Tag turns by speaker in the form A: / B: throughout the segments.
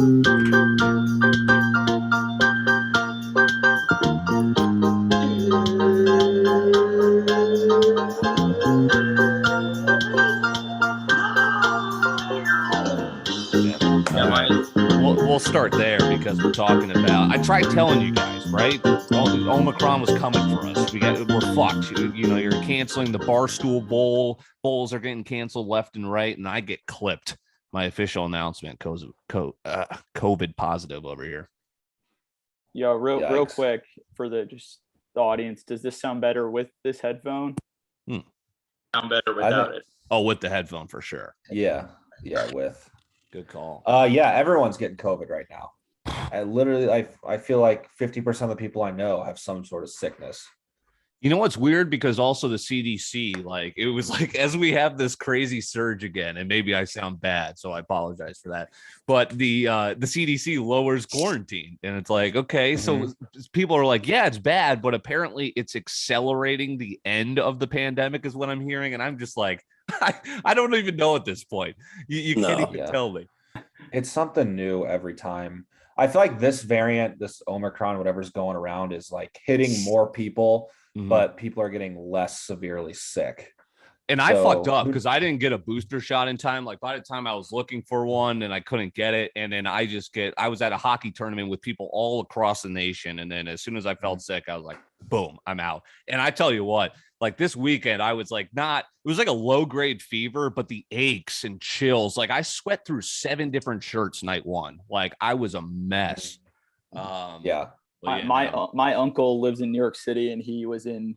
A: We'll start there because we're talking about. I tried telling you guys, right? Omicron was coming for us. We're fucked. You know, you're canceling the Barstool Bowl. Bowls are getting canceled left and right, and I get clipped. My official announcement: COVID positive over here.
B: Yo, real quick for the audience. Does this sound better with this headphone?
C: Sound better without it.
A: Oh, with the headphone for sure.
D: Yeah, with.
A: Good call.
D: Yeah, everyone's getting COVID right now. I feel like 50% of the people I know have some sort of sickness.
A: You know what's weird? Because also the CDC, like it was like as we have this crazy surge again, and maybe I sound bad, so I apologize for that. But the CDC lowers quarantine, and it's like, okay, so people are like, yeah, it's bad, but apparently it's accelerating the end of the pandemic, is what I'm hearing, and I'm just like, I don't even know at this point. You can't even tell me.
D: It's something new every time. I feel like this variant, this Omicron, whatever's going around, is like hitting more people. But people are getting less severely sick.
A: And I fucked up because I didn't get a booster shot in time. Like by the time I was looking for one and I couldn't get it. And then I was at a hockey tournament with people all across the nation. And then as soon as I felt sick, I was like, boom, I'm out. And I tell you what, like this weekend, I was like it was like a low grade fever, but the aches and chills, like I sweat through 7 different shirts night one. Like I was a mess.
B: My uncle lives in New York City, and he was in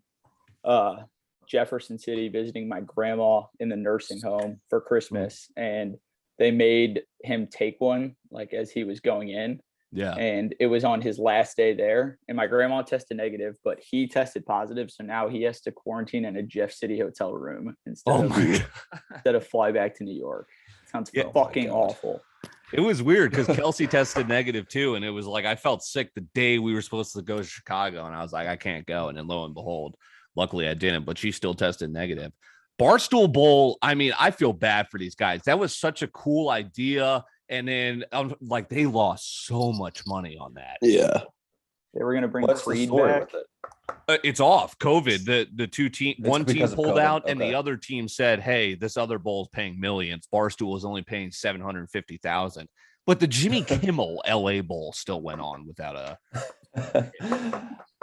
B: Jefferson City visiting my grandma in the nursing home for Christmas, and they made him take one like as he was going in. Yeah. And it was on his last day there, and my grandma tested negative, but he tested positive, so now he has to quarantine in a Jeff City hotel room instead of fly back to New York. Sounds fucking awful.
A: It was weird because Kelsey tested negative too. And it was like, I felt sick the day we were supposed to go to Chicago. And I was like, I can't go. And then lo and behold, luckily I didn't, but she still tested negative. Barstool Bowl. I mean, I feel bad for these guys. That was such a cool idea. And then like they lost so much money on that.
C: Yeah.
B: They were going to bring Creed back.
A: It's off COVID. One team pulled out, and the other team said, "Hey, this other bowl is paying millions. Barstool is only paying $750,000." But the Jimmy Kimmel LA Bowl still went on without a.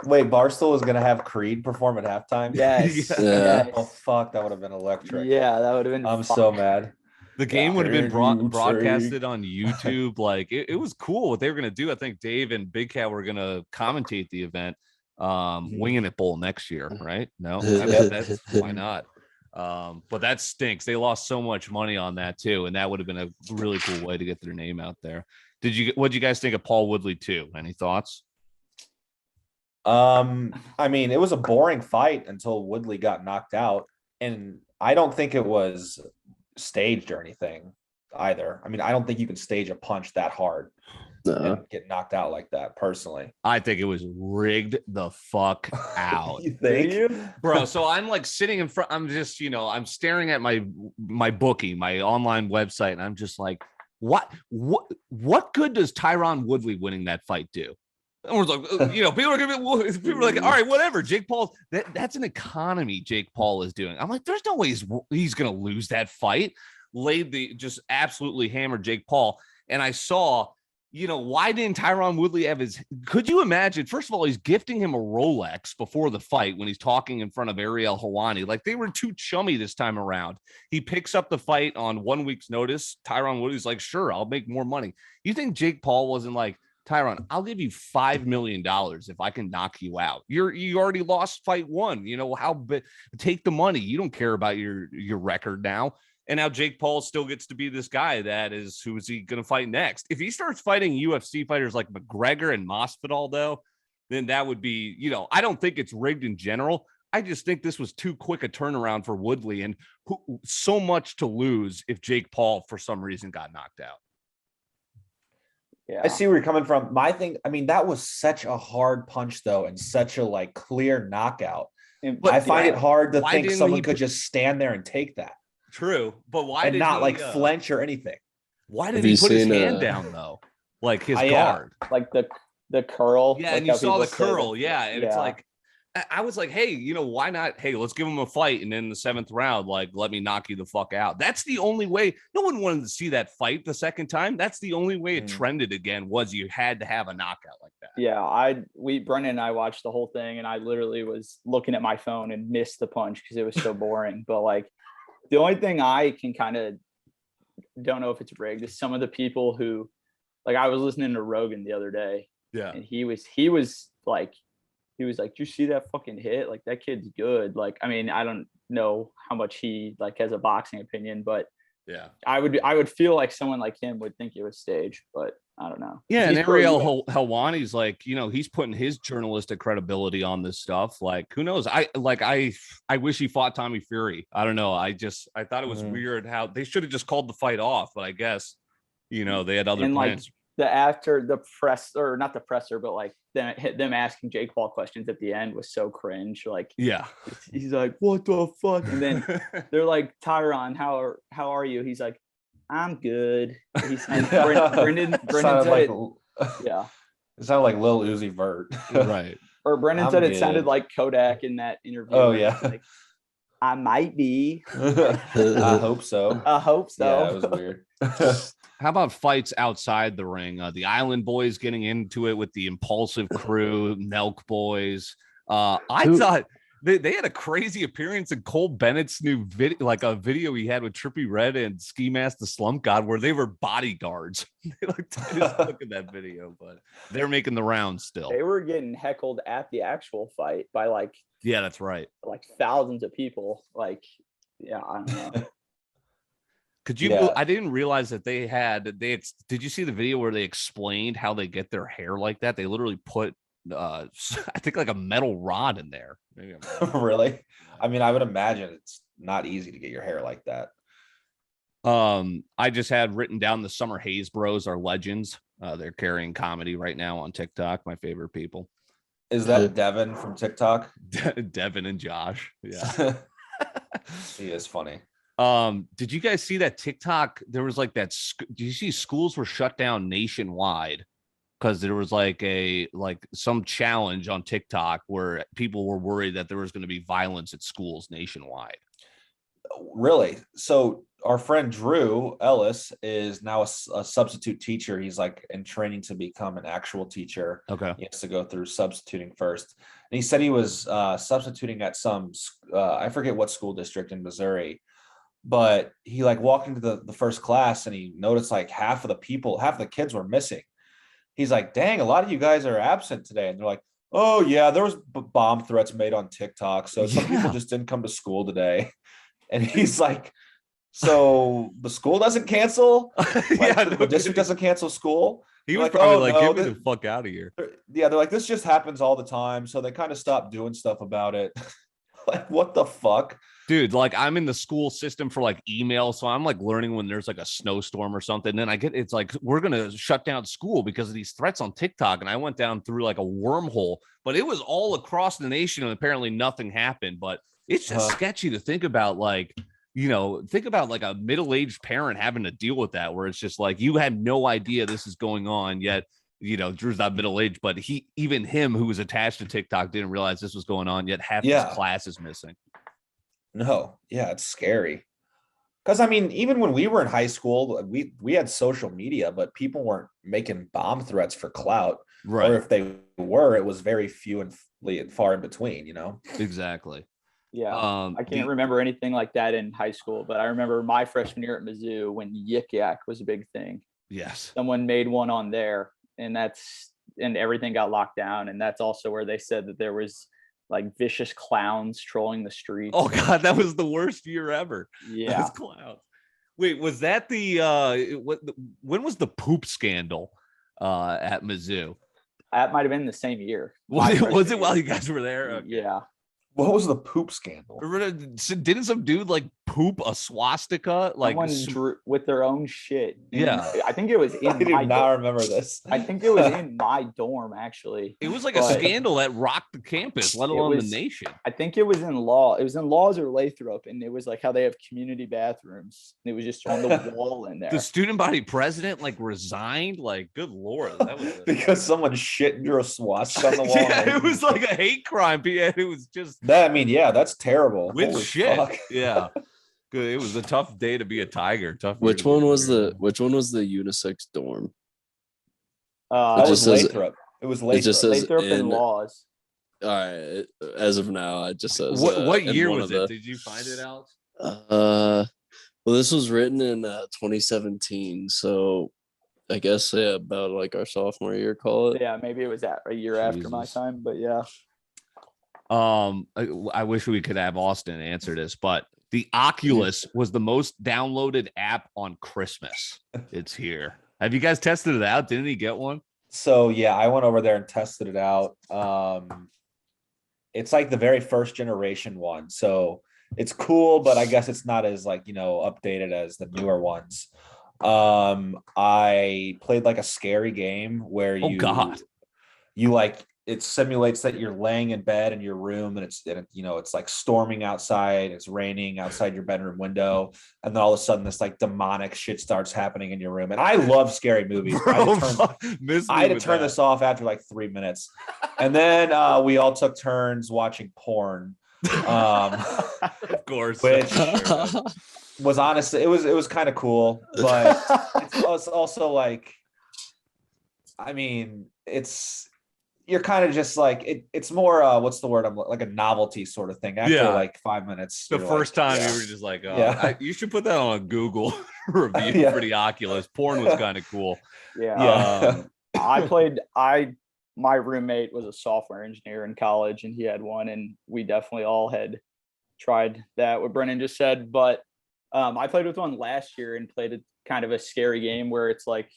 D: Wait, Barstool was going to have Creed perform at halftime?
B: Yes.
D: Yes. Oh fuck, that would have been electric.
B: Yeah, that would have been.
D: I'm so mad.
A: The game would have been broadcasted on YouTube. Like it was cool what they were going to do. I think Dave and Big Cat were going to commentate the event. Winging it Bowl next year, right? No, that's why not? But that stinks. They lost so much money on that too, and that would have been a really cool way to get their name out there. What'd you guys think of Paul Woodley too? Any thoughts?
D: I mean, it was a boring fight until Woodley got knocked out, and I don't think it was staged or anything either. I mean, I don't think you can stage a punch that hard and get knocked out like that, personally.
A: I think it was rigged the fuck out.
D: You think?
A: Bro, so I'm like sitting in front, I'm just, I'm staring at my bookie, my online website, and I'm just like, what good does Tyron Woodley winning that fight do? And we're like, people are like, all right, whatever. Jake Paul, that's an economy Jake Paul is doing. I'm like, there's no way he's going to lose that fight. Just absolutely hammered Jake Paul. And I saw, why didn't Tyron Woodley have could you imagine? First of all, he's gifting him a Rolex before the fight when he's talking in front of Ariel Helwani. Like they were too chummy this time around. He picks up the fight on 1 week's notice. Tyron Woodley's like, sure, I'll make more money. You think Jake Paul wasn't like, Tyron, I'll give you $5 million if I can knock you out. You already lost fight 1. Take the money. You don't care about your record now. And now Jake Paul still gets to be this guy who is he going to fight next? If he starts fighting UFC fighters like McGregor and Masvidal, though, then that would be, I don't think it's rigged in general. I just think this was too quick a turnaround for Woodley and so much to lose if Jake Paul for some reason got knocked out.
D: Yeah. I see where you're coming from. My thing, I mean, that was such a hard punch, though, and such a clear knockout. But I find it hard to think someone could just stand there and take that.
A: True, but why
D: and not flinch or anything?
A: Why did he put his hand down though? like his
D: Yeah.
A: guard.
B: Like the curl.
A: Yeah,
B: like
A: and you
B: how
A: saw the
B: people say
A: curl. Yeah, and it's
B: Yeah.
A: like I was like, hey, why not? Hey, let's give him a fight, and then in the 7th round, like, let me knock you the fuck out. That's the only way. No one wanted to see that fight the second time. That's the only way it trended again, was you had to have a knockout like that.
B: Yeah, Brendan and I watched the whole thing, and I literally was looking at my phone and missed the punch because it was so boring. But like, the only thing I can kind of don't know if it's rigged is some of the people who, like, I was listening to Rogan the other day,
A: Yeah,
B: and he was like, do you see that fucking hit? Like, that kid's good. Like, I mean, I don't know how much he like has a boxing opinion, but
A: yeah.
B: I would feel like someone like him would think it was staged, but I don't know.
A: Yeah, and
B: He's pro
A: Ariel Helwani's like, he's putting his journalistic credibility on this stuff. Like, who knows? I wish he fought Tommy Fury. I don't know. I thought it was weird how they should have just called the fight off, but I guess they had other
B: and
A: plans.
B: Like after the press, or not the presser, but like them asking Jake Paul questions at the end was so cringe. Like,
A: yeah,
B: he's like, what the fuck? And then they're like, Tyron, how are you? He's like, I'm good. He's Brendan said yeah.
D: It sounded like Lil Uzi Vert.
A: Right.
B: Or Brendan said it sounded like Kodak in that interview.
D: Oh yeah.
B: Like, I might be.
D: I hope so.
B: I hope so.
D: Yeah, it was weird.
A: How about fights outside the ring? The Island Boys getting into it with the Impulsive Crew, Nelk Boys. I thought they had a crazy appearance in Cole Bennett's new video, like a video he had with Trippie Redd and Ski Mask the Slump God, where they were bodyguards. They looked look at that video, but they're making the rounds still.
B: They were getting heckled at the actual fight by like,
A: yeah, that's right,
B: like thousands of people. Like, yeah, I don't know.
A: Could you? Yeah. I didn't realize that did you see the video where they explained how they get their hair like that? They literally put I think like a metal rod in there. Maybe
D: really? I mean, I would imagine it's not easy to get your hair like that.
A: I just had written down the Summer Hayes Bros are legends. They're carrying comedy right now on TikTok. My favorite people.
D: Is that Devin from TikTok?
A: Devin and Josh. Yeah.
D: He is funny.
A: Did you guys see that TikTok? There was like that. Did you see schools were shut down nationwide because there was like some challenge on TikTok where people were worried that there was going to be violence at schools nationwide?
D: Really? So our friend Drew Ellis is now a substitute teacher. He's like in training to become an actual teacher.
A: Okay.
D: He has to go through substituting first. And he said he was substituting at some, I forget what school district in Missouri, but he like walked into the first class and he noticed like half of the kids were missing. He's like, dang, a lot of you guys are absent today. And they're like, oh yeah, there was bomb threats made on TikTok. So some people just didn't come to school today. And he's like, so the school doesn't cancel? The district doesn't cancel school?
A: He was like, probably get me the fuck out of here.
D: Yeah, they're like, this just happens all the time. So they kind of stopped doing stuff about it. Like, what the fuck?
A: Dude, like I'm in the school system for like email. So I'm like learning when there's like a snowstorm or something. Then it's like, we're going to shut down school because of these threats on TikTok. And I went down through like a wormhole, but it was all across the nation. And apparently nothing happened, but it's just sketchy to think about, like, think about like a middle-aged parent having to deal with that, where it's just like, you had no idea this is going on yet. Drew's not middle-aged, but even him who was attached to TikTok didn't realize this was going on yet. Half his class is missing.
D: No. Yeah. It's scary. Cause I mean, even when we were in high school, we had social media, but people weren't making bomb threats for clout.
A: Right.
D: Or if they were, it was very few and far in between,
A: Exactly.
B: Yeah. I can't remember anything like that in high school, but I remember my freshman year at Mizzou when Yik Yak was a big thing.
A: Yes.
B: Someone made one on there, and everything got locked down. And that's also where they said that there was like vicious clowns trolling the streets.
A: Oh God, that was the worst year ever.
B: Yeah.
A: Those clowns. Wait, was that when was the poop scandal at Mizzou?
B: That might have been the same year.
A: Was it while you guys were there? Okay.
B: Yeah.
D: What was the poop scandal?
A: Didn't some dude like poop a swastika? Like
B: Someone drew with their own shit.
A: Yeah.
B: I think it was
D: I
B: in
D: do
B: my
D: not
B: dorm.
D: remember this.
B: I think it was in my dorm, actually.
A: it was like a
B: But
A: scandal that rocked the campus, let alone the nation.
B: I think it was in law. It was in Laws or Lathrop, and it was like how they have community bathrooms. It was just on the wall in there.
A: The student body president like resigned. Like, good lord, that was
D: Because someone shit and drew a swastika on the wall.
A: yeah, it was like a hate crime. Yeah, it was just
D: that. I mean, yeah, that's terrible.
A: with
D: Holy
A: shit.
D: fuck.
A: Yeah, good. It was a tough day to be a Tiger. Tough.
E: Which one was the unisex dorm?
D: That
E: It
D: was
E: just says-
D: Lathrop. It was Lathrop.
E: It just says
B: Lathrop and
E: in-
B: Laws.
E: All right. As of now, it just says
A: What
E: in
A: year
E: one
A: was
E: of
A: it?
E: the-
A: Did you find it, Alex?
E: Well, this was written in 2017, so I guess about like our sophomore year, call it.
B: Yeah, maybe it was that a year after my
A: Jesus.
B: time, but yeah.
A: I wish we could have Austin answer this, but the Oculus was the most downloaded app on Christmas. It's here. Have you guys tested it out? Didn't he get one?
D: So yeah, I went over there and tested it out. It's like the very first generation one. So it's cool, but I guess it's not as like, updated as the newer ones. I played like a scary game where you like it simulates that you're laying in bed in your room and it's like storming outside, it's raining outside your bedroom window, and then all of a sudden this like demonic shit starts happening in your room. And I love scary movies.
A: Bro,
D: I had to turn this off after like 3 minutes. And then we all took turns watching porn.
A: Of course.
D: Which was honestly it was kind of cool, but it's also like, I mean, you're kind of just like it's more what's the word, I'm like a novelty sort of thing after like 5 minutes.
A: The first time you were just like, oh, you should put that on a Google review for the Oculus. Porn was kind of cool.
B: Yeah. My roommate was a software engineer in college, and he had one, and we definitely all had tried that, what Brennan just said. But I played with one last year and played kind of a scary game where it's like,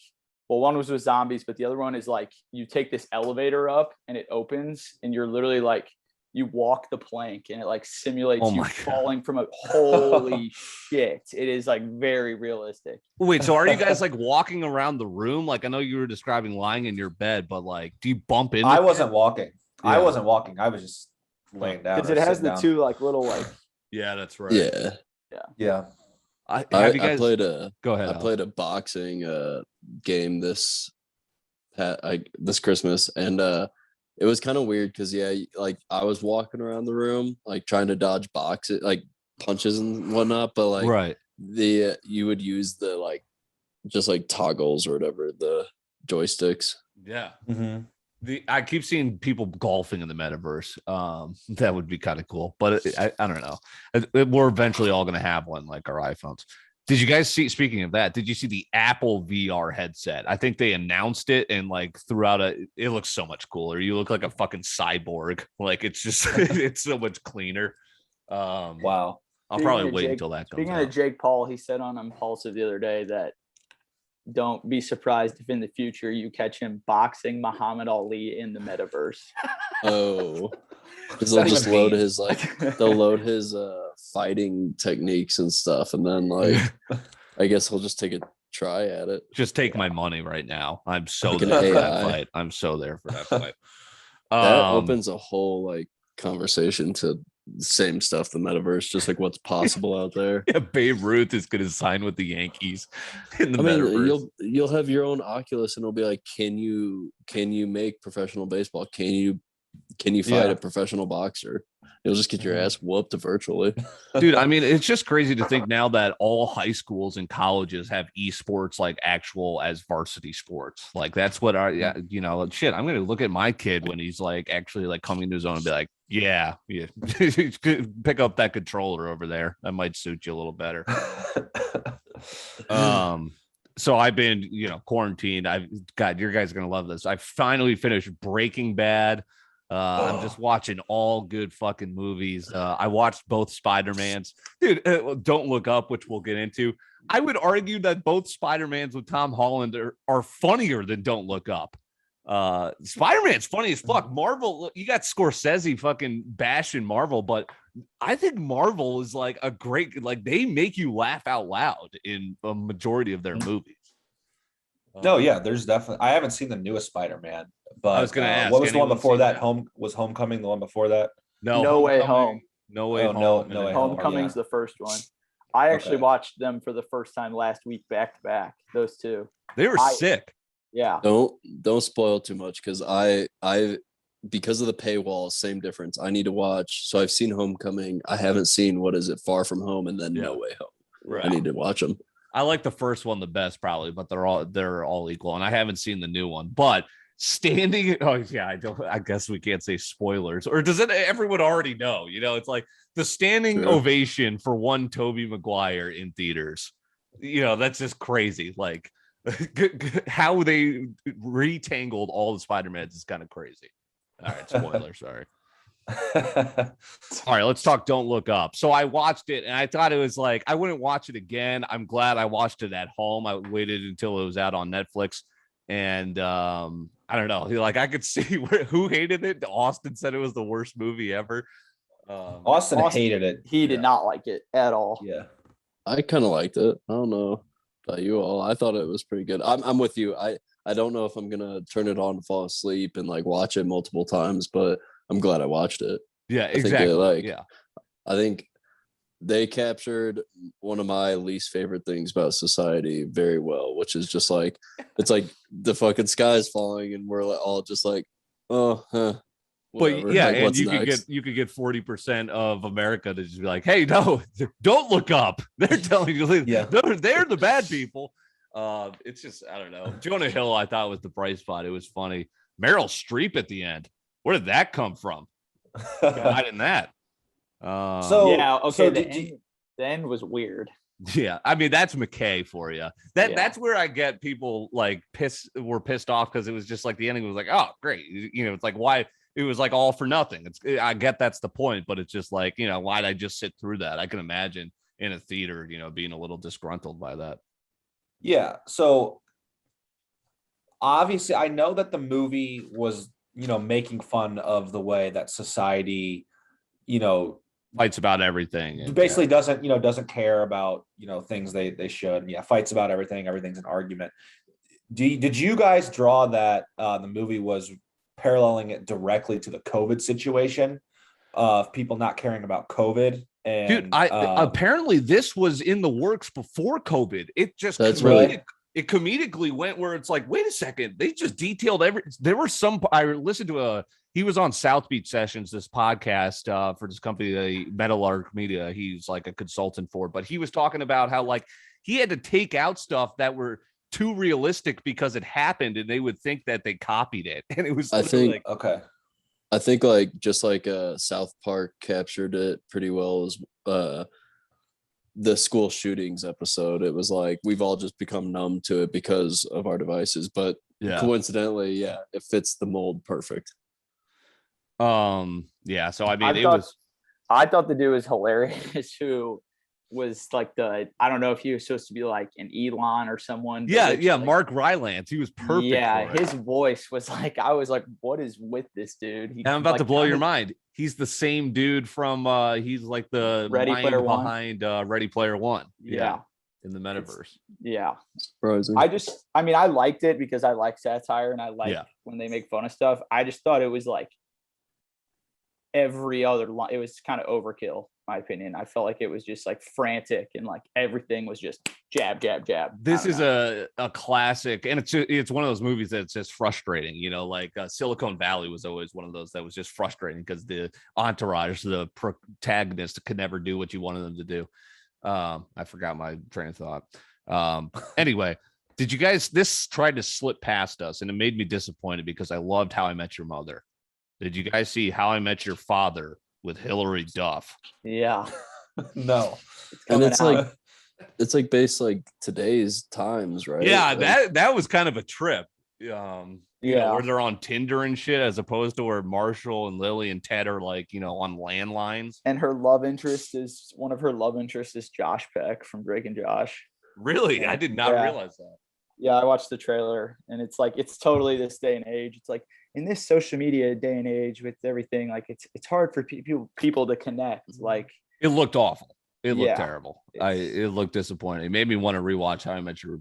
B: well, one was with zombies, but the other one is like you take this elevator up and it opens, and you're literally like, you walk the plank, and it like simulates you falling from a holy shit. It is like very realistic.
A: Wait, so are you guys like walking around the room? Like, I know you were describing lying in your bed, but like, do you bump into?
D: I wasn't walking.
A: Yeah.
D: I wasn't walking. I was just laying down.
B: Because it has the two like little like.
A: Yeah, that's right.
E: Yeah.
A: I
E: played a
A: go ahead.
E: I played a boxing game this Christmas, and it was kind of weird because like I was walking around the room like trying to dodge boxes, like punches and whatnot, but like you would use the like just like toggles or whatever, the joysticks.
A: Yeah.
D: Mm-hmm.
A: I keep seeing people golfing in the metaverse. That would be kind of cool, but I don't know. We're eventually all going to have one like our iPhones. Did you guys see, speaking of that, did you see the Apple VR headset? I think they announced it and like it looks so much cooler. You look like a fucking cyborg. Like it's just, it's so much cleaner.
D: Wow.
A: I'll probably wait until that comes out.
B: Speaking of Jake Paul, he said on Impulsive the other day that don't be surprised if in the future you catch him boxing Muhammad Ali in the metaverse.
E: Oh, because they'll just load his they'll load his fighting techniques and stuff, and then like I guess he'll just take a try at it.
A: Just take my money right now. I'm so
E: Like
A: there
E: an
A: for that
E: AI.
A: fight. I'm so there for that fight.
E: That opens a whole like conversation to same stuff, the metaverse, just like what's possible out there.
A: Yeah, Babe Ruth is going to sign with the Yankees in the metaverse.
E: You'll have your own Oculus, and it'll be like, can you make professional baseball? Can you fight a professional boxer? You'll just get your ass whooped virtually.
A: Dude, I mean, it's just crazy to think now that all high schools and colleges have esports like actual as varsity sports. Like that's what shit. I'm going to look at my kid when he's like actually like coming to his own and be like, yeah. Pick up that controller over there. That might suit you a little better. So I've been, quarantined. You guys are going to love this. I finally finished Breaking Bad. I'm just watching all good fucking movies. I watched both Spider-Mans. Dude, Don't Look Up, which we'll get into. I would argue that both Spider-Mans with Tom Holland are funnier than Don't Look Up. Spider-Man's funny as fuck. Marvel, you got Scorsese fucking bashing Marvel, but I think Marvel is like a great, like they make you laugh out loud in a majority of their movies.
D: No, yeah, there's definitely. I haven't seen the newest Spider-Man, but
A: I was gonna ask,
D: what was the one
A: anyone
D: before
A: seen
D: that?
A: that?
D: Was Homecoming the one before that?
B: No Way Home.
A: No Way
D: Oh,
A: Home.
D: No
A: and
D: Way
A: then
D: Home.
B: Homecoming's
D: yeah.
B: the first one. I actually
D: Okay.
B: watched them for the first time last week back to back. Those two.
A: They were sick.
B: Yeah.
E: Don't spoil too much because I because of the paywall, same difference. I need to watch. So I've seen Homecoming. I haven't seen Far From Home, and then No Way Home.
A: Right.
E: I need to watch them.
A: I like the first one the best, probably, but they're all equal. And I haven't seen the new one, but standing. Oh yeah, I guess we can't say spoilers, or does it? Everyone already know. You know, it's like the standing ovation for one Tobey Maguire in theaters. You know, that's just crazy. Like how they retangled all the Spider-Mans is kind of crazy. All right, spoiler. Sorry. All right, let's talk Don't Look Up. So I watched it and I thought it was like I wouldn't watch it again. I'm glad I watched it at home. I waited until it was out on Netflix. And I don't know. Like I could see who hated it. Austin said it was the worst movie ever.
D: Austin hated it.
B: He did not like it at all.
D: Yeah.
E: I kind of liked it. I don't know about you all. I thought it was pretty good. I'm with you. I don't know if I'm gonna turn it on to fall asleep and like watch it multiple times, but I'm glad I watched it.
A: Yeah, exactly.
E: I think they captured one of my least favorite things about society very well, which is just like it's like the fucking sky's falling and we're all just like, oh, whatever.
A: But yeah,
E: like,
A: and you could get 40% of America to just be like, hey, no, don't look up. They're telling you, they're the bad people. It's just, I don't know. Jonah Hill, I thought was the bright spot. It was funny. Meryl Streep at the end. Where did that come from? Not in that.
B: The end was weird.
A: Yeah, I mean that's McKay for you. That's where I get people like were pissed off because it was just like the ending was like, oh great, you know, it's like why it was like all for nothing. I get that's the point, but it's just like, you know, why'd I just sit through that? I can imagine in a theater, you know, being a little disgruntled by that.
D: Yeah, so obviously I know that the movie was, you know, making fun of the way that society, you know,
A: fights about everything and
D: basically doesn't care about, you know, things they should. Yeah, fights about everything's an argument. Did you guys draw that the movie was paralleling it directly to the COVID situation of people not caring about COVID? And
A: dude, apparently this was in the works before COVID. It just it comedically went where it's like, wait a second, they just detailed there were some. I listened to he was on South Beach Sessions, this podcast for this company, Meadowlark Media. He's like a consultant for, but he was talking about how like he had to take out stuff that were too realistic because it happened and they would think that they copied it. And it was
E: I think like just like South Park captured it pretty well as the school shootings episode. It was like we've all just become numb to it because of our devices, but coincidentally, it fits the mold perfect.
A: So I mean
B: I thought the dude was hilarious who was like I don't know if he was supposed to be like an Elon or someone.
A: Mark Rylance. He was perfect.
B: Yeah, his voice was like, I was like, what is with this dude?
A: I'm about to blow your mind. He's the same dude from he's like the
B: Ready Player One
A: behind Ready Player One.
B: Yeah.
A: In the metaverse.
E: Surprising.
B: I liked it because I like satire and I like when they make fun of stuff. I just thought it was like every other line. It was kind of overkill, my opinion. I felt like it was just like frantic and like everything was just jab.
A: This is a classic, and it's one of those movies that's just frustrating. You know, like Silicon Valley was always one of those that was just frustrating because the entourage, the protagonist, could never do what you wanted them to do. I forgot my train of thought. Anyway, did you guys? This tried to slip past us, and it made me disappointed because I loved How I Met Your Mother. Did you guys see How I Met Your Father with Hilary Duff?
B: Yeah.
D: No.
E: And it's like based like today's times, right?
A: Yeah,
E: like,
A: that was kind of a trip. You know, where they're on Tinder and shit, as opposed to where Marshall and Lily and Ted are like, you know, on landlines.
B: And one of her love interests is Josh Peck from Drake and Josh.
A: Really? I did not realize that.
B: Yeah, I watched the trailer, and it's like it's totally this day and age. It's like in this social media day and age with everything, like it's hard for people to connect. Like
A: it looked awful. It looked
B: Yeah,
A: terrible. It looked disappointing. It made me want to rewatch How I Met Your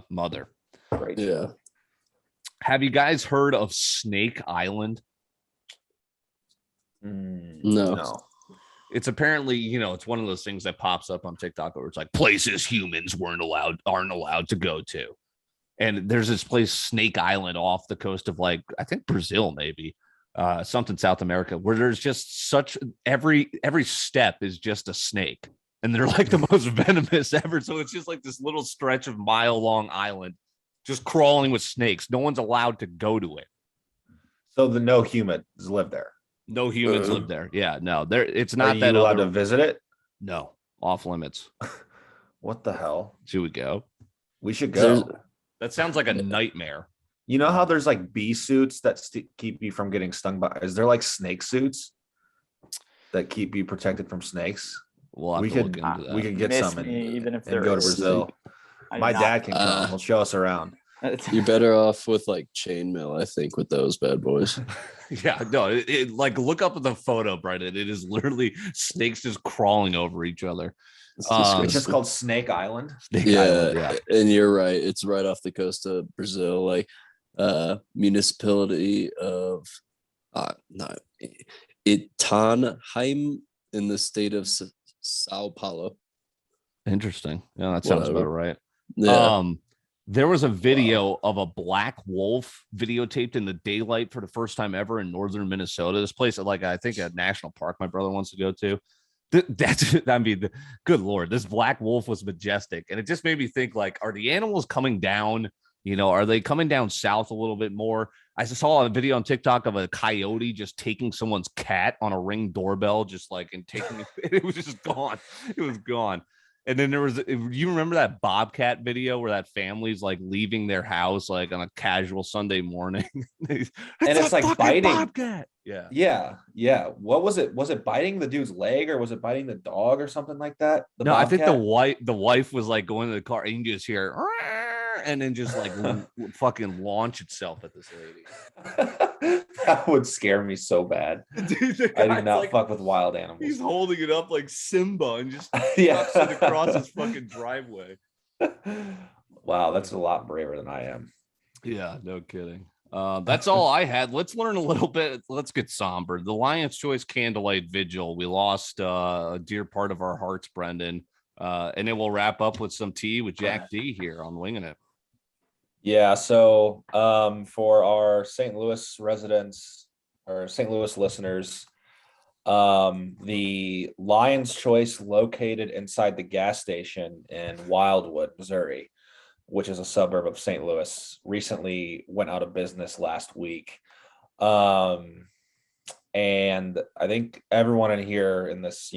A: Mother.
B: great.
E: Yeah.
A: Have you guys heard of Snake Island?
E: No.
A: It's apparently, it's one of those things that pops up on TikTok where it's like places humans aren't allowed to go to. And there's this place, Snake Island, off the coast of like, I think Brazil, maybe something South America, where there's just such every step is just a snake. And they're like the most venomous ever. So it's just like this little stretch of mile-long island just crawling with snakes. No one's allowed to go to it.
D: So no humans live there.
A: No humans live there. Yeah, no. There. It's not
D: Are
A: that
D: you allowed to visit it?
A: No, off limits.
D: What the hell?
A: Should we go?
D: We should go.
A: That sounds like a nightmare.
D: You know how there's like bee suits that keep you from getting stung by? Is there like snake suits that keep you protected from snakes?
A: We could
D: get some
B: even if
D: and
B: they're
D: go to Brazil. My dad can come. He'll show us around.
E: You're better off with like chainmail, I think, with those bad boys.
A: Yeah, no, it like look up the photo, Brendan. It is literally snakes just crawling over each other.
D: It's just called Snake Island.
E: Yeah, and you're right. It's right off the coast of Brazil, like municipality of Itanheim in the state of Sao Paulo.
A: Interesting. Yeah, that sounds about right.
E: Yeah.
A: There was a video of a black wolf videotaped in the daylight for the first time ever in northern Minnesota. This place, like I think a national park my brother wants to go to. Good Lord, this black wolf was majestic. And it just made me think, like, are the animals coming down? Are they coming down south a little bit more? I saw a video on TikTok of a coyote just taking someone's cat on a Ring doorbell, just like, and taking it was just gone. It was gone. And then you remember that Bobcat video where that family's like leaving their house like on a casual Sunday morning,
D: and it's like biting.
A: Bobcat.
D: Yeah. What was it? Was it biting the dude's leg or was it biting the dog or something like that?
A: No, Bobcat? I think the wife was like going to the car and you just hear, and then just like fucking launch itself at this lady.
D: That would scare me so bad. Dude, I do not fuck with wild animals.
A: He's holding it up like Simba and just chucks it across his fucking driveway.
D: Wow, that's a lot braver than I am.
A: Yeah, no kidding. That's all I had. Let's learn a little bit. Let's get somber. The Lion's Choice Candlelight Vigil. We lost a dear part of our hearts, Brendan. And then we'll wrap up with some tea with Jack D here on Wingin' It.
D: Yeah, so for our St. Louis residents or St. Louis listeners, the Lion's Choice located inside the gas station in Wildwood, Missouri, which is a suburb of St. Louis, recently went out of business last week. And I think everyone in here in this,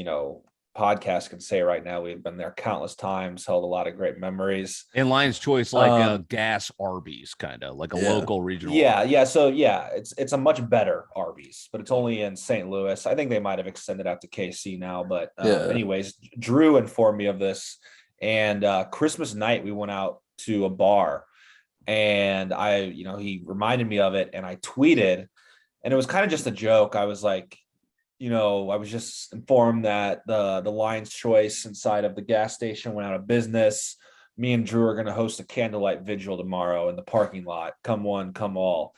D: podcast can say right now we've been there countless times, held a lot of great memories.
A: And Lion's Choice, like a gas Arby's, kind of like a local regional.
D: Yeah. So it's a much better Arby's, but it's only in St. Louis. I think they might have extended out to KC now, but anyways, Drew informed me of this. And Christmas night we went out to a bar, and he reminded me of it, and I tweeted, and it was kind of just a joke. I was like, I was just informed that the Lion's Choice inside of the gas station went out of business. Me and Drew are going to host a candlelight vigil tomorrow in the parking lot. Come one, come all.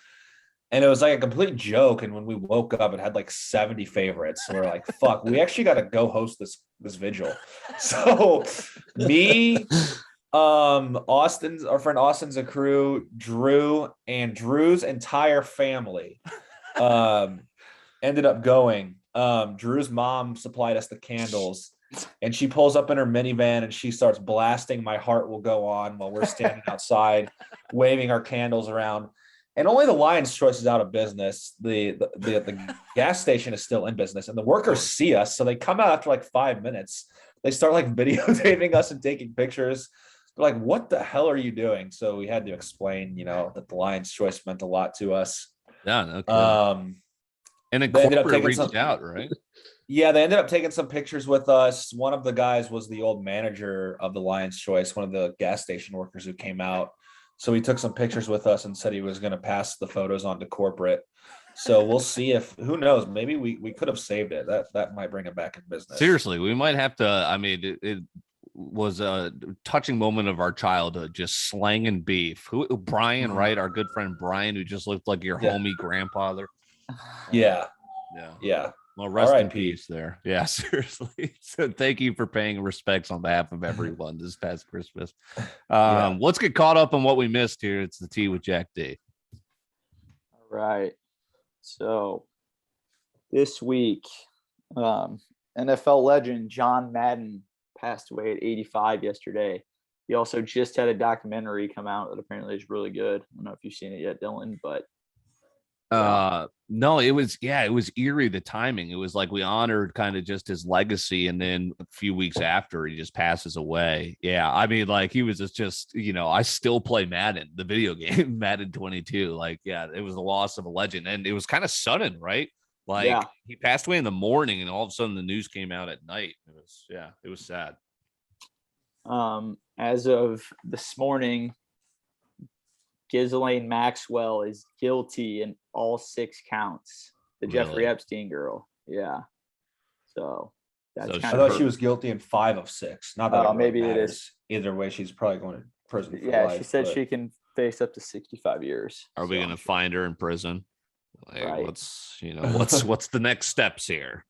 D: And it was like a complete joke. And when we woke up, it had like 70 favorites. So we're like, fuck, we actually got to go host this vigil. So me, our friend Austin's a crew, Drew, and Drew's entire family ended up going. Drew's mom supplied us the candles, and she pulls up in her minivan and she starts blasting My Heart Will Go On while we're standing outside waving our candles around. And only the Lion's Choice is out of business. The gas station is still in business, and the workers see us, so they come out after like 5 minutes. They start like videotaping us and taking pictures. They're like, what the hell are you doing? So we had to explain, that the Lion's Choice meant a lot to us.
A: Yeah, no and then corporate reached out, right?
D: Yeah, they ended up taking some pictures with us. One of the guys was the old manager of the Lion's Choice, one of the gas station workers who came out. So he took some pictures with us and said he was going to pass the photos on to corporate. So we'll see if, who knows, maybe we could have saved it. That might bring it back in business.
A: Seriously, we might have to. I mean, it was a touching moment of our childhood, just slanging beef. Brian, right? Our good friend Brian, who just looked like your homie grandfather.
D: Yeah.
A: Well, rest in peace there. Yeah, seriously. So thank you for paying respects on behalf of everyone this past Christmas. Let's get caught up on what we missed here. It's the Tea with Jack D.
B: All right. So this week, NFL legend John Madden passed away at 85 yesterday. He also just had a documentary come out that apparently is really good. I don't know if you've seen it yet, Dylan, but
A: no, it was eerie, the timing. It was like we honored kind of just his legacy, and then a few weeks after he just passes away. Yeah, I mean, like he was just I still play Madden, the video game, Madden 22. Like, yeah, it was the loss of a legend, and it was kind of sudden, right? Like he passed away in the morning, and all of a sudden the news came out at night. It was sad.
B: As of this morning, Ghislaine Maxwell is guilty in all 6 counts. The Jeffrey Epstein girl. Yeah. So that's
D: I thought she was guilty in 5 of 6. Not that
B: maybe it is.
D: Either way, she's probably going to prison for life.
B: She said she can face up to 65 years.
A: Are we going to find her in prison? Like,
B: right.
A: What's the next steps here?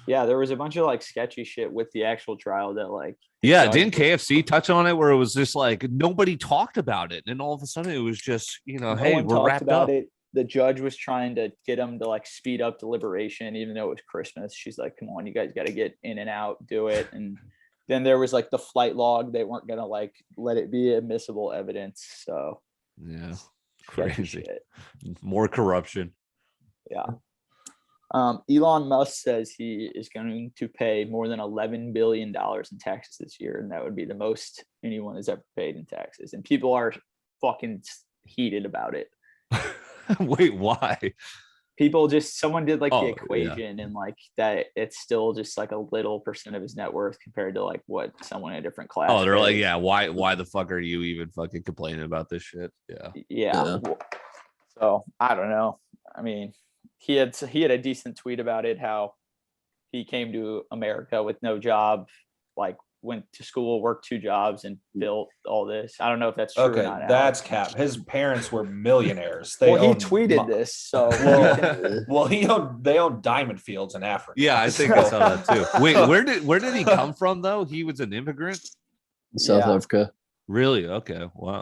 B: Yeah, there was a bunch of like sketchy shit with the actual trial that
A: didn't KFC touch on it where it was just like nobody talked about it, and all of a sudden it was just hey, we're wrapped up.
B: The judge was trying to get him to like speed up deliberation, even though it was Christmas. She's like, "Come on, you guys got to get in and out, do it." And then there was like the flight log; they weren't gonna like let it be admissible evidence. So
A: crazy, more corruption.
B: Yeah. Elon Musk says he is going to pay more than $11 billion in taxes this year, and that would be the most anyone has ever paid in taxes. And people are fucking heated about it.
A: Wait, why?
B: Someone did like the equation and like that it's still just like a little percent of his net worth compared to like what someone in a different class.
A: Oh, they're like, why the fuck are you even fucking complaining about this shit?
B: Yeah. So I don't know. I mean, he had a decent tweet about it, how he came to America with no job, like went to school, worked 2 jobs, and built all this. I don't know if that's true or not.
D: That's cap. His parents were millionaires.
B: He tweeted this, so
D: they own diamond fields in Africa.
A: Yeah, I think I saw that too. Wait, where did he come from though? He was an immigrant?
E: South Africa.
A: Really? Okay. Wow.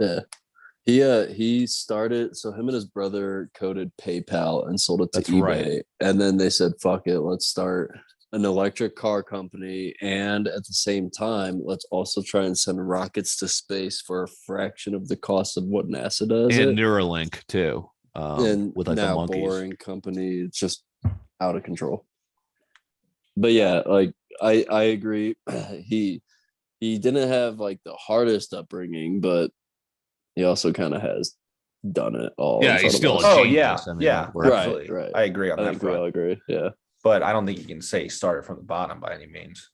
E: Yeah. He started, so him and his brother coded PayPal and sold it to eBay. Right. And then they said, fuck it, let's start an electric car company. And at the same time, let's also try and send rockets to space for a fraction of the cost of what NASA does.
A: And Neuralink too.
E: And with like now the monkeys. Boring company, it's just out of control. But yeah, like I agree. He didn't have like the hardest upbringing, but he also kind of has done it all.
A: Yeah, he's still a genius.
D: Absolutely. Right. I agree on that front.
E: We all agree. Yeah.
D: But I don't think you can say he started from the bottom by any means.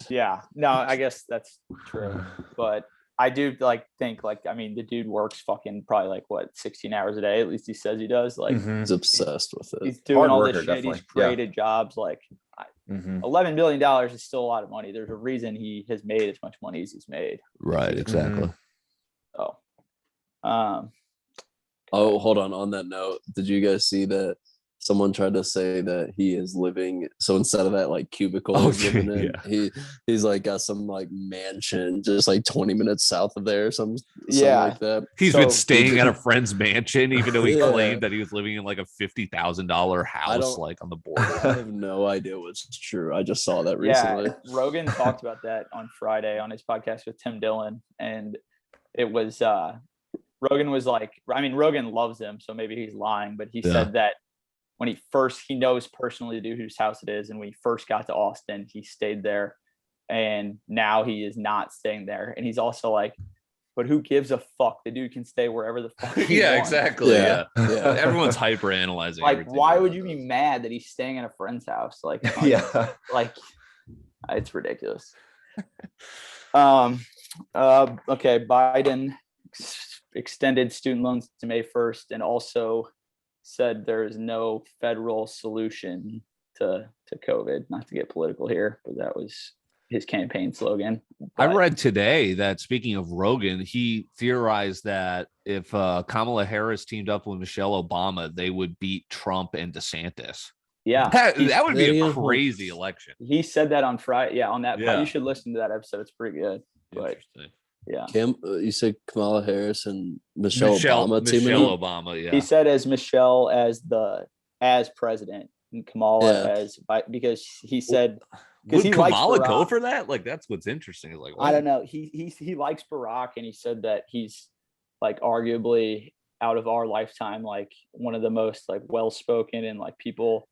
B: No. No, I guess that's true. But I do think the dude works fucking probably 16 hours a day. At least he says he does.
E: He's obsessed with it.
B: He's doing all this shit. Definitely. He's created jobs. $11 billion is still a lot of money. There's a reason he has made as much money as he's made.
A: Right. Exactly.
B: So,
E: hold on. On that note, did you guys see that someone tried to say that he is living? So instead of that cubicle he's living in, he's got some mansion just 20 minutes south of there, something like that.
A: He's been staying at a friend's mansion, even though he claimed that he was living in a $50,000 house on the border.
E: I have no idea what's true. I just saw that recently.
B: Rogan talked about that on Friday on his podcast with Tim Dillon, and it was Rogan was Rogan loves him, so maybe he's lying, but he said that when he knows personally the dude whose house it is, and when he first got to Austin, he stayed there, and now he is not staying there. And he's also but who gives a fuck? The dude can stay wherever the fuck he wants.
A: Exactly. Yeah. Everyone's hyper analyzing.
B: Why would you be mad that he's staying at a friend's house? It's ridiculous. Okay, Biden extended student loans to May 1st and also said there is no federal solution to COVID. Not to get political here, but that was his campaign slogan.
A: I read today that, speaking of Rogan, he theorized that if Kamala Harris teamed up with Michelle Obama, they would beat Trump and DeSantis.
B: Yeah,
A: that would be a crazy election.
B: He said that on Friday. Yeah, on that.
A: Yeah.
B: You should listen to that episode. It's pretty good. But yeah,
E: you said Kamala Harris and Michelle Obama teaming
A: Michelle
E: up?
A: Obama, yeah.
B: He said as Michelle as president and Kamala as because he said
A: would Kamala go for that? Like, that's what's interesting. Like,
B: I don't know. He likes Barack, and he said that he's like arguably out of our lifetime, like one of the most like well-spoken and like people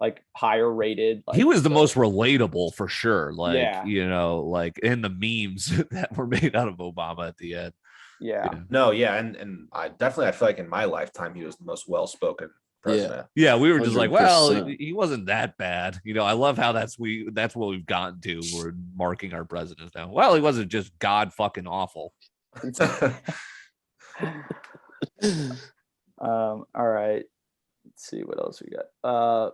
B: like higher rated. Like,
A: he was the most relatable for sure. Like,
B: Yeah.
A: you know, like in the memes that were made out of Obama at the end.
B: Yeah.
D: No, yeah, and I feel like in my lifetime he was the most well-spoken president.
A: Yeah, we were just like, well,
E: 100%.
A: he wasn't that bad. You know, I love how that's what we've gotten to. We're marking our presidents now. Well, he wasn't just god fucking awful.
B: All right. Let's see what else we got.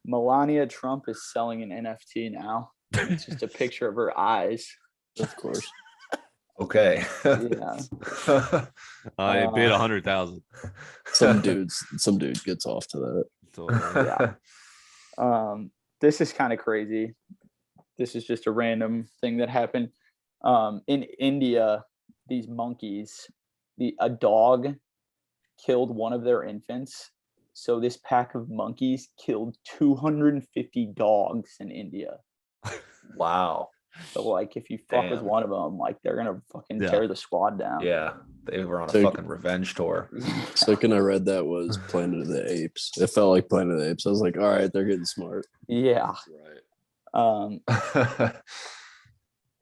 B: Melania Trump is selling an NFT now. It's just a picture of her eyes.
E: Of course.
D: Okay.
B: Yeah.
A: I bid 100,000.
E: Some dude gets off to that.
A: So,
B: Yeah. This is kind of crazy. This is just a random thing that happened. In India, these monkeys, a dog killed one of their infants. So this pack of monkeys killed 250 dogs in India.
D: Wow.
B: So like, if you fuck with one of them, like they're gonna fucking tear the squad down.
D: Yeah, they were on a fucking revenge tour.
E: Second I read that was Planet of the Apes. It felt like Planet of the Apes. I was like, all right, they're getting smart.
B: Yeah.
E: Right.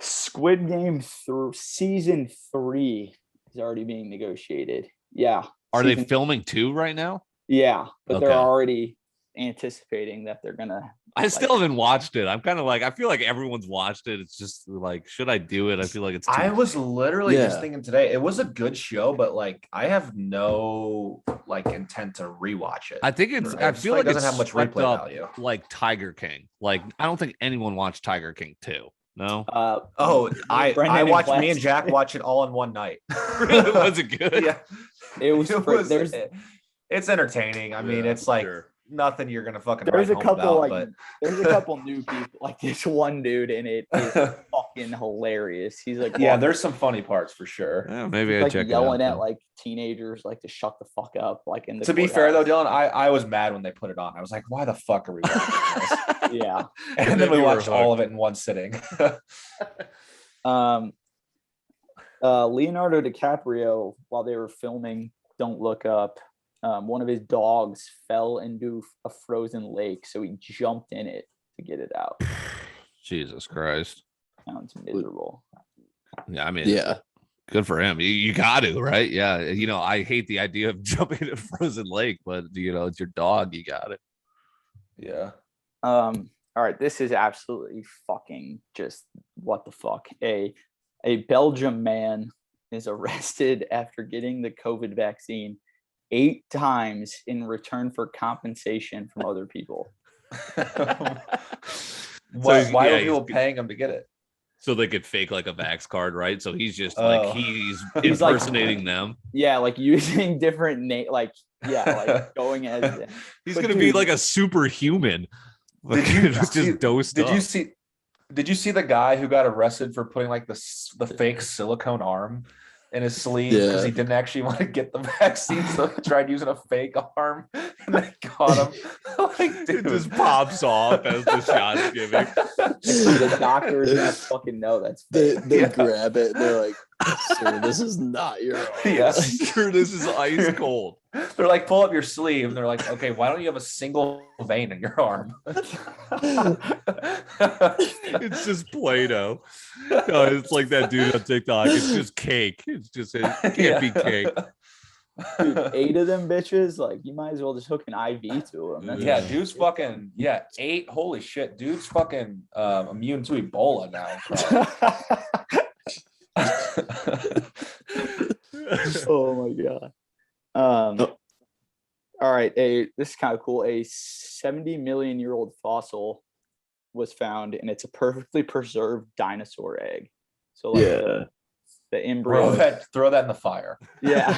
B: Squid Game through season 3 is already being negotiated. Yeah.
A: are they filming 2 right now?
B: Yeah, but
A: Okay.
B: they're already anticipating that they're gonna.
A: I still haven't watched it. I'm kind of like, I feel like everyone's watched it. It's just like, should I do it? I feel like it's.
D: I was literally just
E: Yeah.
D: thinking today, it was a good show, but like I have no like intent to rewatch it.
A: I think it's. I
D: just
A: feel
D: like
A: like
D: it doesn't have much
A: swept
D: replay
A: up
D: value.
A: like Tiger King. Like, I don't think anyone watched Tiger King 2. No.
D: Oh, I
B: Brendan and
D: watched me
B: Wes.
D: and Jack watch it all in one night.
A: Really? Was it good?
D: Yeah,
B: It was. There's
D: it's entertaining. I mean,
A: Yeah,
D: it's like
A: sure.
D: nothing you're gonna fucking.
B: there's
D: write
B: a
D: home
B: couple
D: about,
B: like there's a couple new people, like this one dude in it is fucking hilarious. He's like,
D: yeah, there's some funny parts for sure.
A: Yeah, maybe
B: he's
A: I
B: like
A: check
B: yelling
A: it out.
B: at like teenagers like to shut the fuck up, like in the.
D: To be fair though,
B: courthouse.
D: Dylan, I was mad when they put it on. I was like, why the fuck are we watching this?
B: Yeah.
D: And then we
A: you were
D: watched all of it in one sitting.
B: Leonardo DiCaprio, while they were filming Don't Look Up, one of his dogs fell into a frozen lake, so he jumped in it to get it out.
A: Jesus Christ.
B: Sounds miserable.
A: Yeah, I mean,
E: Yeah.
A: good for him. You got to, right? Yeah. You know, I hate the idea of jumping in a frozen lake, but you know, it's your dog. You got it.
D: Yeah.
B: All right, this is absolutely fucking just what the fuck. A Belgium man is arrested after getting the COVID vaccine 8 times in return for compensation from other people.
D: Why
A: yeah,
D: were
A: he's-
D: people paying him to get it?
A: So they could fake like a Vax card, right? So he's just like,
D: Oh.
A: he's
B: He's like-
A: impersonating them.
B: Yeah, like using different like going as
A: He's
B: But
A: going to be
B: dude-
A: like a superhuman.
D: Did you
A: Just
D: see-
A: dosed
D: Did
A: up.
D: you see the guy who got arrested for putting like the fake silicone arm in his sleeve because he didn't actually want to get the vaccine, so he tried using a fake arm and they caught him. Like,
A: It
D: dude.
A: just pops off as the shot's giving.
B: the doctors not fucking know that's
E: They
B: fake.
E: grab it and they're like, sir, this is not your arm.
D: Yes.
A: Sure, this is ice cold.
D: They're like, pull up your sleeve, and they're like, okay, why don't you have a single vein in your arm?
A: It's just Play-Doh. No, it's like that dude on TikTok. It's just cake. It can't be cake.
B: Dude, 8 of them bitches, like you might as well just hook an IV to them. That's
D: Yeah, dude's fucking 8. Holy shit, dude's fucking immune to Ebola now.
B: Oh my god. All right. This is kind of cool. A 70 million year old fossil was found, and it's a perfectly preserved dinosaur egg. So like the embryo.
D: Throw that in the fire.
B: Yeah.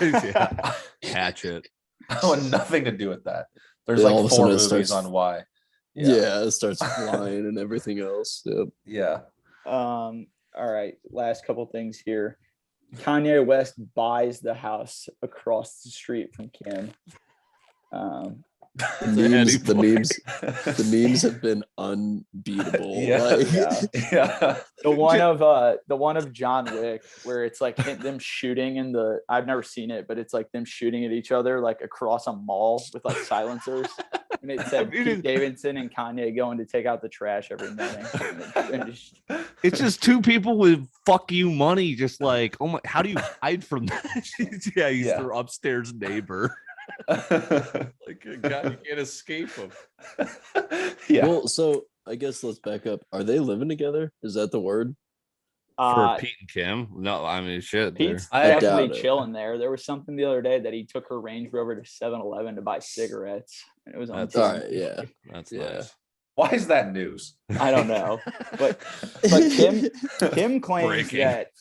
A: Hatch it.
D: I want nothing to do with that. There's
E: Yeah, all of
D: like
E: a
D: 4
E: sudden it
D: movies
E: starts-
D: on why.
E: Yeah, it starts flying and everything else. Yep.
D: Yeah.
B: All right. Last couple things here. Kanye West buys the house across the street from Kim.
E: The memes have been unbeatable.
B: The one of John Wick where it's like them shooting in the, I've never seen it, but it's like them shooting at each other like across a mall with like silencers. And it said Pete Davidson and Kanye going to take out the trash every morning.
A: It's just two people with fuck you money, just like, oh my, how do you hide from that? He's their upstairs neighbor. Like a guy, you can't escape him.
E: Well, so I guess let's back up. Are they living together? Is that the word?
A: For Pete and Kim? No, I mean shit.
B: Pete's definitely chilling there. There was something the other day that he took her Range Rover to 7-Eleven to buy cigarettes. And it was on
E: all right, yeah.
A: That's nice.
D: Why is that news?
B: I don't know. But Kim claims that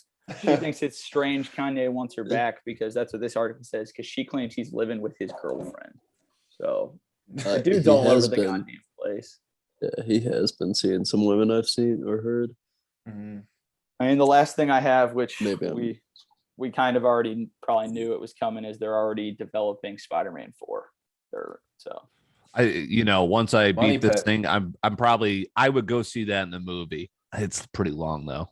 B: she thinks it's strange Kanye wants her back because that's what this article says, because she claims he's living with his girlfriend. So the dude's all over the goddamn place.
E: Yeah, he has been seeing some women I've seen or heard.
B: Mm-hmm. I mean, the last thing I have, which we kind of already probably knew it was coming, is they're already developing Spider-Man 4.
A: Once I beat this thing, I would go see that in the movie. It's pretty long though.